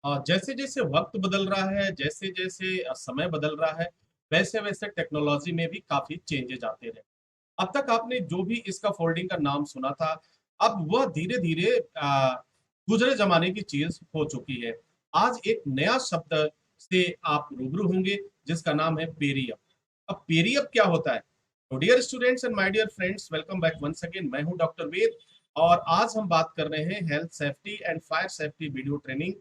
जैसे जैसे वक्त बदल रहा है, जैसे जैसे समय बदल रहा है, वैसे वैसे टेक्नोलॉजी में भी काफी चेंजेस आते रहे। अब तक आपने जो भी इसका फोल्डिंग का नाम सुना था, अब वह धीरे धीरे गुजरे जमाने की चीज हो चुकी है। आज एक नया शब्द से आप रूबरू होंगे, जिसका नाम है पेरियप। अब पेरियप क्या होता है? तो dear students and my dear friends, welcome back once again. मैं हूं डॉक्टर वेद, और आज हम बात कर रहे हैं health safety and fire safety video training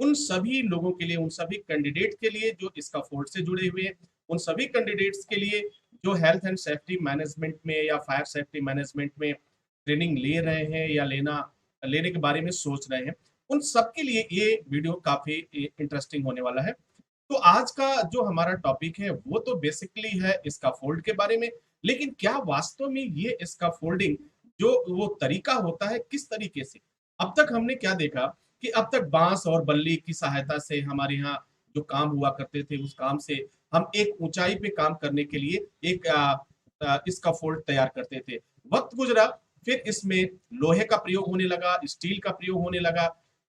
उन सभी लोगों के लिए, उन सभी कैंडिडेट के लिए जो इसका फोर्स से जुड़े हुए हैं, उन सभी कैंडिडेट्स के लिए जो हेल्थ एंड सेफ्टी मैनेजमेंट में या फायर सेफ्टी मैनेजमेंट में ट्रेनिंग ले रहे हैं या लेने के बारे में सोच रहे हैं, उन सब के लिए ये वीडियो काफी इंटरेस्टिंग होने वाला है। तो आज का जो हमारा टॉपिक है वो तो बेसिकली है इसका फोल्ड के बारे में। लेकिन क्या वास्तव में ये इसका फोल्डिंग जो वो तरीका होता है, किस तरीके से? अब तक हमने क्या देखा कि अब तक बांस और बल्ली की सहायता से हमारे यहाँ जो काम हुआ करते थे, उस काम से हम एक ऊंचाई पे काम करने के लिए एक इसका फोल्ड तैयार करते थे। वक्त गुजरा, फिर इसमें लोहे का प्रयोग होने लगा, स्टील का प्रयोग होने लगा।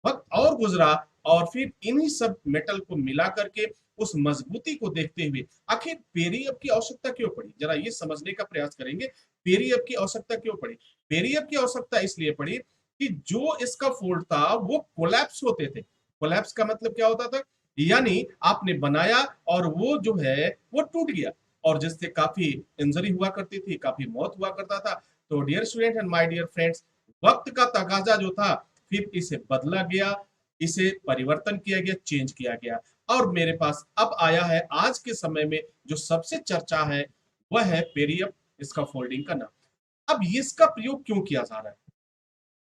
वक्त और गुजरा, और फिर इन्हीं सब मेटल को मिला करके उस मजबूती को देखते हुए आखिर पेरियप की आवश्यकता क्यों पड़ी, जरा ये समझने का प्रयास करेंगे। पेरियप की आवश्यकता क्यों पड़ी? पेरियप की आवश्यकता इसलिए पड़ी कि जो इसका फोल्ड था वो कोलैप्स होते थे। कोलैप्स का मतलब क्या होता था? यानी आपने बनाया और वो जो है वो टूट गया, और जिससे काफी इंजरी हुआ करती थी, काफी मौत हुआ करता था। तो dear student and my dear friends, वक्त का तकाजा जो था, फिर इसे बदला गया, इसे परिवर्तन किया गया, चेंज किया गया। और मेरे पास अब आया है आज के समय में जो सबसे चर्चा है, वह है पेरियप, इसका फोल्डिंग का नाम। अब इसका प्रयोग क्यों किया जा रहा है?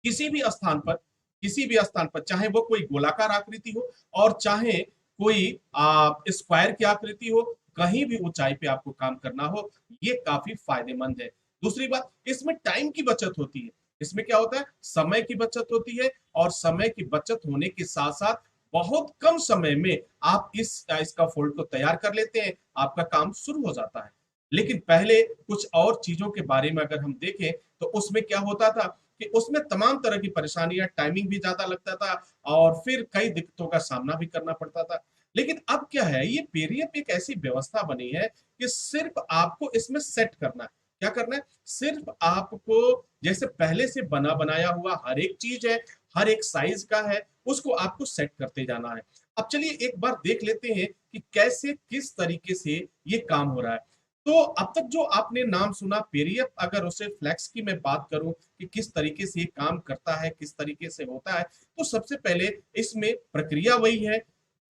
किसी भी स्थान पर, किसी भी स्थान पर, चाहे वो कोई गोलाकार आकृति हो और चाहे कोई स्क्वायर की आकृति हो, कहीं भी ऊंचाई पे आपको काम करना हो, ये काफी फायदेमंद है। दूसरी बात, इसमें टाइम की बचत होती है। इसमें क्या होता है? समय की बचत होती है, और समय की बचत होने के साथ साथ बहुत कम समय में आप इसका फोल्ड को तैयार कर लेते हैं, आपका काम शुरू हो जाता है। लेकिन पहले कुछ और चीजों के बारे में अगर हम देखें, तो उसमें क्या होता था कि उसमें तमाम तरह की परेशानियां, टाइमिंग भी ज्यादा लगता था, और फिर कई दिक्कतों का सामना भी करना पड़ता था। लेकिन अब क्या है, ये पेरियप एक ऐसी व्यवस्था बनी है कि सिर्फ आपको इसमें सेट करना है। क्या करना है? सिर्फ आपको, जैसे पहले से बना बनाया हुआ हर एक चीज है, हर एक साइज का है, उसको आपको सेट करते जाना है। अब चलिए एक बार देख लेते हैं कि कैसे, किस तरीके से ये काम हो रहा है। तो अब तक जो आपने नाम सुना पेरियप, अगर उसे फ्लेक्स की मैं बात करूं कि किस तरीके से ये काम करता है, किस तरीके से होता है, तो सबसे पहले इसमें प्रक्रिया वही है,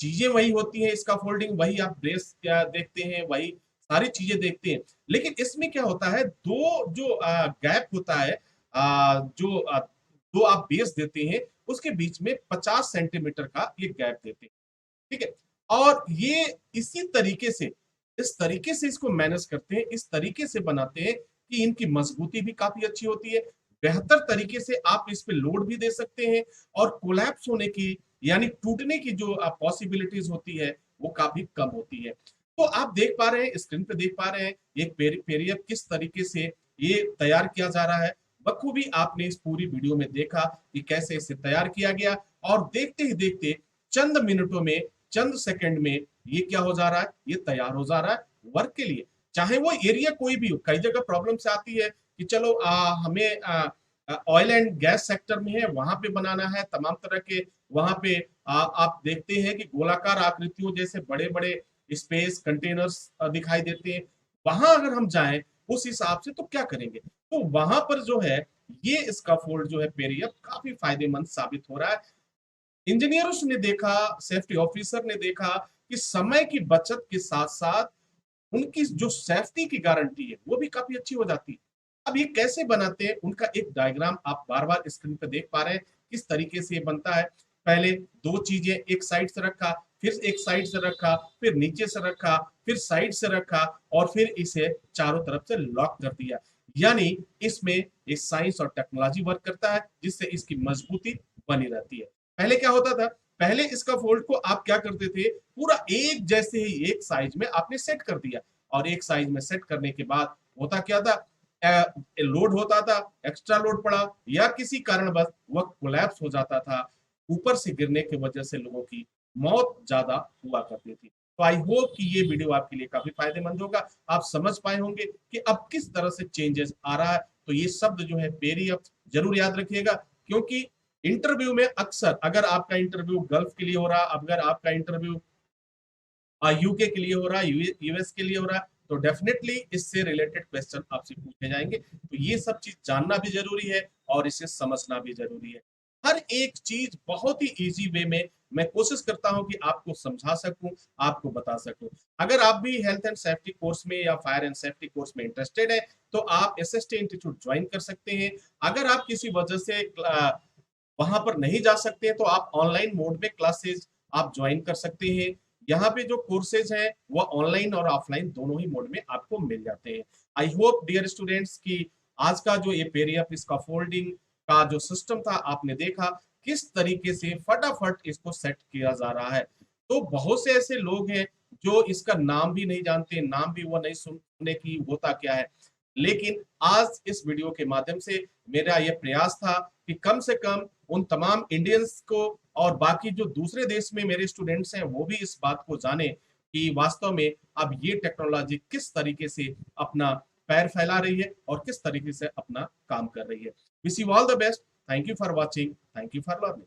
चीजें वही होती हैं, इसका फोल्डिंग वही, आप ब्रेस क्या देखते हैं, वही सारी चीजें देखते हैं। लेकिन इसमें क्या होता है, दो जो गैप होता है, दो आप बेस देते हैं, उसके बीच में 50 सेंटीमीटर का ये गैप देते हैं। ठीक है। और ये इसी तरीके से, इस तरीके से इसको मैनेज करते हैं, इस तरीके से बनाते हैं कि इनकी मजबूती भी काफी अच्छी होती है। बेहतर तरीके से आप इस पे लोड भी दे सकते हैं, और कोलैप्स होने की, यानी टूटने की जो पॉसिबिलिटीज होती है, वो काफी कम होती है। तो आप देख पा रहे हैं, स्क्रीन पे देख पा रहे हैं एक पेरियप किस तरीके से ये तैयार किया जा रहा है। बखूबी आपने इस पूरी वीडियो में देखा कि कैसे इसे तैयार किया गया, और देखते ही देखते चंद मिनटों में, चंद सेकंड में ये क्या हो जा रहा है, ये तैयार हो जा रहा है वर्क के लिए। चाहे वो एरिया कोई भी हो, कई जगह प्रॉब्लम से आती है कि चलो हमें ऑयल एंड गैस सेक्टर में है, वहां पे बनाना है, तमाम तरह के वहां पे आप देखते हैं कि गोलाकार आकृतियों जैसे बड़े बड़े स्पेस कंटेनर्स दिखाई देते हैं। वहां अगर हम जाएं उस हिसाब से, तो क्या करेंगे? तो वहां पर जो है, ये इसका फोल्ड जो है पेरियप, काफी फायदेमंद साबित हो रहा है। इंजीनियर्स ने देखा, सेफ्टी ऑफिसर ने देखा कि समय की बचत के साथ साथ उनकी जो सेफ्टी की गारंटी है वो भी काफी अच्छी हो जाती है। अब ये कैसे बनाते हैं, उनका एक डायग्राम आप बार बार स्क्रीन पे देख पा रहे हैं, किस तरीके से ये बनता है। पहले दो चीजें एक साइड से रखा, फिर एक साइड से रखा, फिर नीचे से रखा, फिर साइड से रखा, और फिर इसे चारों तरफ से लॉक कर दिया। यानी इसमें एक साइंस और टेक्नोलॉजी वर्क करता है, जिससे इसकी मजबूती बनी रहती है। पहले क्या होता था? पहले इसका फोल्ड को आप क्या करते थे, पूरा एक जैसे ही एक साइज में आपने सेट कर दिया, और एक साइज में सेट करने के बाद होता क्या था, लोड होता था, एक्स्ट्रा लोड पड़ा, या किसी कारणवश वह कोलैप्स हो जाता था, ऊपर से गिरने की वजह से लोगों की मौत ज्यादा हुआ करती थी। तो आई होप कि ये वीडियो आपके लिए काफी फायदेमंद होगा। आप समझ पाए होंगे कि अब किस तरह से चेंजेस आ रहा है। तो ये शब्द जो है पेरियप जरूर याद रखिएगा, क्योंकि इंटरव्यू में अक्सर अगर आपका इंटरव्यू गल्फ के लिए हो रहा, अगर आपका इंटरव्यू यूके के लिए हो रहा है, यूएस के लिए हो रहा है, तो डेफिनेटली इससे रिलेटेड क्वेश्चन आपसे पूछे जाएंगे। तो ये सब चीज जानना भी जरूरी है और इसे समझना भी जरूरी है। हर एक चीज बहुत ही इजी वे में मैं कोशिश करता हूं कि आपको समझा सकूं, आपको बता सकूं। अगर आप भी हेल्थ एंड सेफ्टी कोर्स में या फायर एंड सेफ्टी कोर्स में इंटरेस्टेड है, तो आप एसएसटी इंस्टीट्यूट ज्वाइन कर सकते हैं। अगर आप किसी वजह से वहां पर नहीं जा सकते तो आप ऑनलाइन मोड में क्लासेस आप ज्वाइन कर सकते हैं। यहाँ पे जो कोर्सेज हैं वो ऑनलाइन और ऑफलाइन दोनों ही मोड में आपको मिल जाते हैं। आई होप डियर स्टूडेंट्स की आज का जो ये पेरियप इसका फोल्डिंग का जो सिस्टम था आपने देखा किस तरीके से फटाफट इसको सेट किया जा रहा है। तो बहुत से ऐसे लोग हैं जो इसका नाम भी नहीं जानते, नाम भी वो नहीं सुनने की होता क्या है। लेकिन आज इस वीडियो के माध्यम से मेरा यह प्रयास था कि कम से कम उन तमाम इंडियंस को और बाकी जो दूसरे देश में मेरे स्टूडेंट्स हैं वो भी इस बात को जाने कि वास्तव में अब ये टेक्नोलॉजी किस तरीके से अपना पैर फैला रही है और किस तरीके से अपना काम कर रही है। Wish you all the best. Thank you for watching. Thank you for learning.